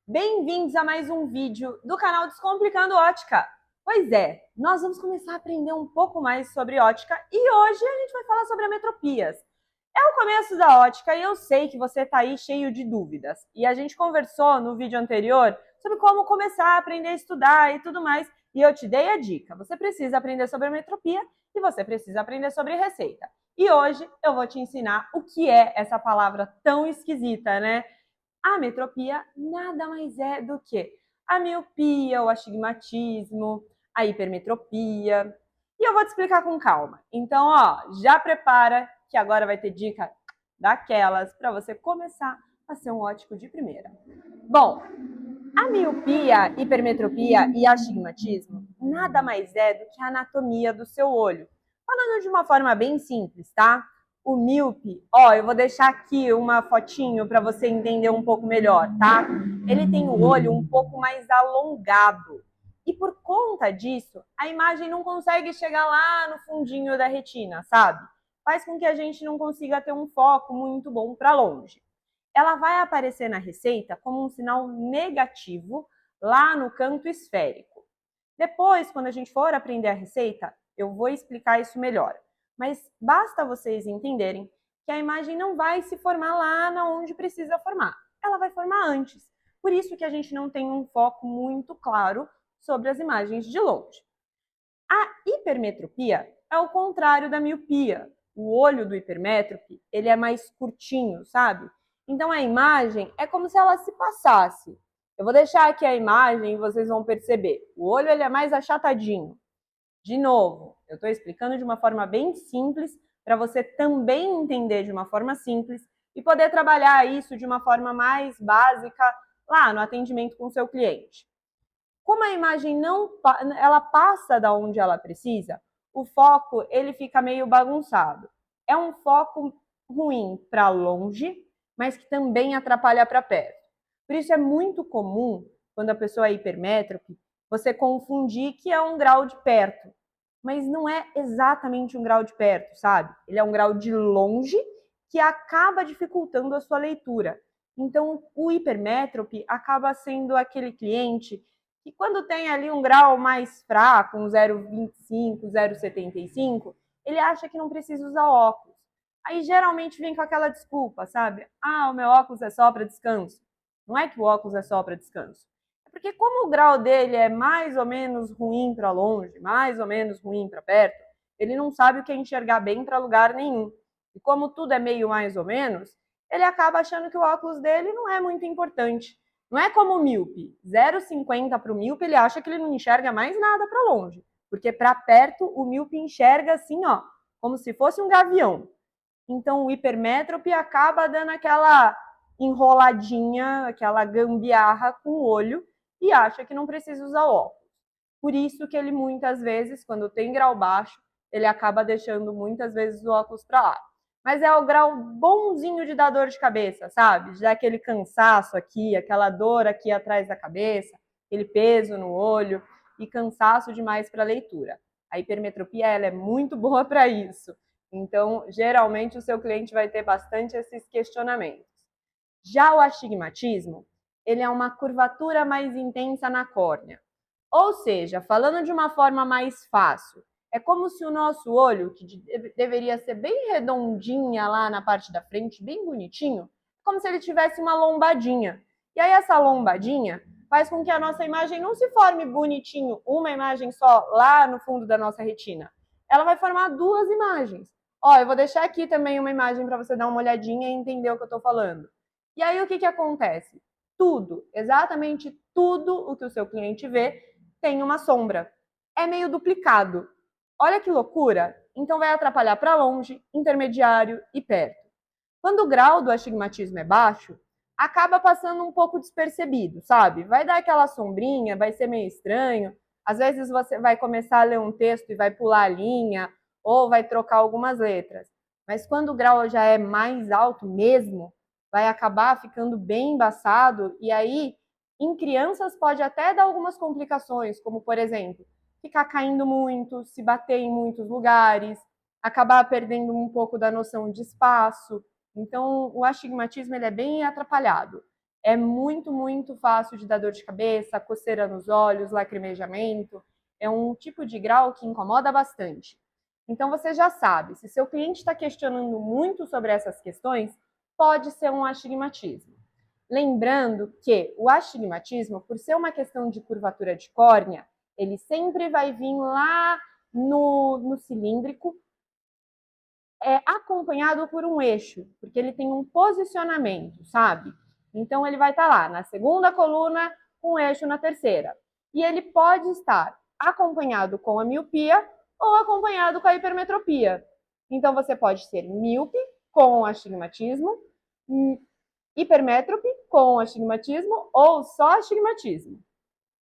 Bem-vindos a mais um vídeo do canal Descomplicando Ótica. Pois é, nós vamos começar a aprender um pouco mais sobre ótica e hoje a gente vai falar sobre ametropias. É o começo da ótica e eu sei que você está aí cheio de dúvidas. E a gente conversou no vídeo anterior sobre como começar a aprender a estudar e tudo mais. E eu te dei a dica, você precisa aprender sobre ametropia e você precisa aprender sobre receita. E hoje eu vou te ensinar o que é essa palavra tão esquisita, né? A ametropia nada mais é do que a miopia, o astigmatismo, a hipermetropia. E eu vou te explicar com calma. Então, já prepara que agora vai ter dica daquelas para você começar a ser um ótico de primeira. Bom, a miopia, hipermetropia e astigmatismo nada mais é do que a anatomia do seu olho. Falando de uma forma bem simples, tá? O míope, eu vou deixar aqui uma fotinho para você entender um pouco melhor, tá? Ele tem o olho um pouco mais alongado. E por conta disso, a imagem não consegue chegar lá no fundinho da retina, sabe? Faz com que a gente não consiga ter um foco muito bom para longe. Ela vai aparecer na receita como um sinal negativo lá no canto esférico. Depois, quando a gente for aprender a receita, eu vou explicar isso melhor. Mas basta vocês entenderem que a imagem não vai se formar lá na onde precisa formar. Ela vai formar antes. Por isso que a gente não tem um foco muito claro sobre as imagens de longe. A hipermetropia é o contrário da miopia. O olho do hipermétrope, ele é mais curtinho, sabe? Então a imagem é como se ela se passasse. Eu vou deixar aqui a imagem e vocês vão perceber. O olho ele é mais achatadinho. De novo, eu estou explicando de uma forma bem simples para você também entender de uma forma simples e poder trabalhar isso de uma forma mais básica lá no atendimento com o seu cliente. Como a imagem não ela passa da onde ela precisa, o foco ele fica meio bagunçado. É um foco ruim para longe, mas que também atrapalha para perto. Por isso é muito comum, quando a pessoa é hipermétrope, você confundir que é um grau de perto. Mas não é exatamente um grau de perto, sabe? Ele é um grau de longe que acaba dificultando a sua leitura. Então, o hipermétrope acaba sendo aquele cliente que quando tem ali um grau mais fraco, um 0,25, 0,75, ele acha que não precisa usar óculos. Aí geralmente vem com aquela desculpa, sabe? Ah, o meu óculos é só para descanso. Não é que o óculos é só para descanso. É porque como o grau dele é mais ou menos ruim para longe, mais ou menos ruim para perto, ele não sabe o que é enxergar bem para lugar nenhum. E como tudo é meio mais ou menos, ele acaba achando que o óculos dele não é muito importante. Não é como o míope. 0,50 para o míope, ele acha que ele não enxerga mais nada para longe. Porque para perto, o míope enxerga assim, como se fosse um gavião. Então, o hipermétrope acaba dando aquela enroladinha, aquela gambiarra com o olho e acha que não precisa usar óculos. Por isso que ele muitas vezes, quando tem grau baixo, ele acaba deixando muitas vezes o óculos para lá. Mas é o grau bonzinho de dar dor de cabeça, sabe? De dar aquele cansaço aqui, aquela dor aqui atrás da cabeça, aquele peso no olho e cansaço demais para a leitura. A hipermetropia ela é muito boa para isso. Então, geralmente, o seu cliente vai ter bastante esses questionamentos. Já o astigmatismo, ele é uma curvatura mais intensa na córnea. Ou seja, falando de uma forma mais fácil, é como se o nosso olho, que deveria ser bem redondinha lá na parte da frente, bem bonitinho, como se ele tivesse uma lombadinha. E aí essa lombadinha faz com que a nossa imagem não se forme bonitinho, uma imagem só lá no fundo da nossa retina. Ela vai formar duas imagens. Eu vou deixar aqui também uma imagem para você dar uma olhadinha e entender o que eu estou falando. E aí o que acontece? Tudo, exatamente tudo o que o seu cliente vê tem uma sombra. É meio duplicado. Olha que loucura! Então vai atrapalhar para longe, intermediário e perto. Quando o grau do astigmatismo é baixo, acaba passando um pouco despercebido, sabe? Vai dar aquela sombrinha, vai ser meio estranho. Às vezes você vai começar a ler um texto e vai pular a linha, ou vai trocar algumas letras. Mas quando o grau já é mais alto mesmo, vai acabar ficando bem embaçado e aí em crianças pode até dar algumas complicações, como por exemplo, ficar caindo muito, se bater em muitos lugares, acabar perdendo um pouco da noção de espaço. Então, o astigmatismo ele é bem atrapalhado. é muito fácil de dar dor de cabeça, coceira nos olhos, lacrimejamento. É um tipo de grau que incomoda bastante. Então você já sabe, se seu cliente está questionando muito sobre essas questões, pode ser um astigmatismo. Lembrando que o astigmatismo, por ser uma questão de curvatura de córnea, ele sempre vai vir lá no cilíndrico, acompanhado por um eixo, porque ele tem um posicionamento, sabe? Então ele vai estar lá na segunda coluna com o eixo na terceira. E ele pode estar acompanhado com a miopia ou acompanhado com a hipermetropia. Então você pode ser míope com astigmatismo, hipermétrope com astigmatismo ou só astigmatismo.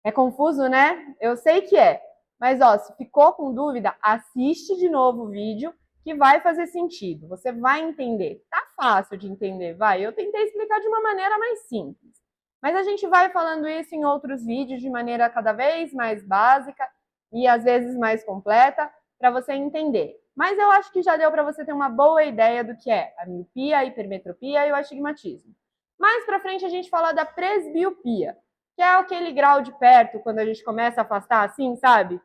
É confuso, né? Eu sei que é. Mas, se ficou com dúvida, assiste de novo o vídeo que vai fazer sentido. Você vai entender. Tá fácil de entender, vai. Eu tentei explicar de uma maneira mais simples. Mas a gente vai falando isso em outros vídeos de maneira cada vez mais básica e às vezes mais completa para você entender. Mas eu acho que já deu para você ter uma boa ideia do que é a miopia, a hipermetropia e o astigmatismo. Mais para frente a gente fala da presbiopia, que é aquele grau de perto, quando a gente começa a afastar assim, sabe?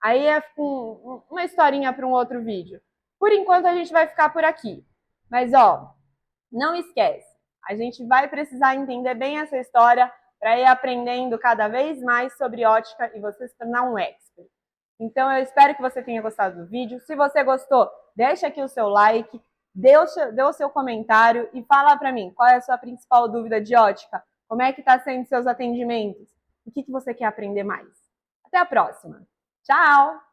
Aí é uma historinha para um outro vídeo. Por enquanto a gente vai ficar por aqui. Mas, não esquece, a gente vai precisar entender bem essa história para ir aprendendo cada vez mais sobre ótica e você se tornar um expert. Então eu espero que você tenha gostado do vídeo. Se você gostou, deixa aqui o seu like, dê o seu comentário e fala para mim qual é a sua principal dúvida de ótica. Como é que está sendo seus atendimentos? O que você quer aprender mais? Até a próxima. Tchau!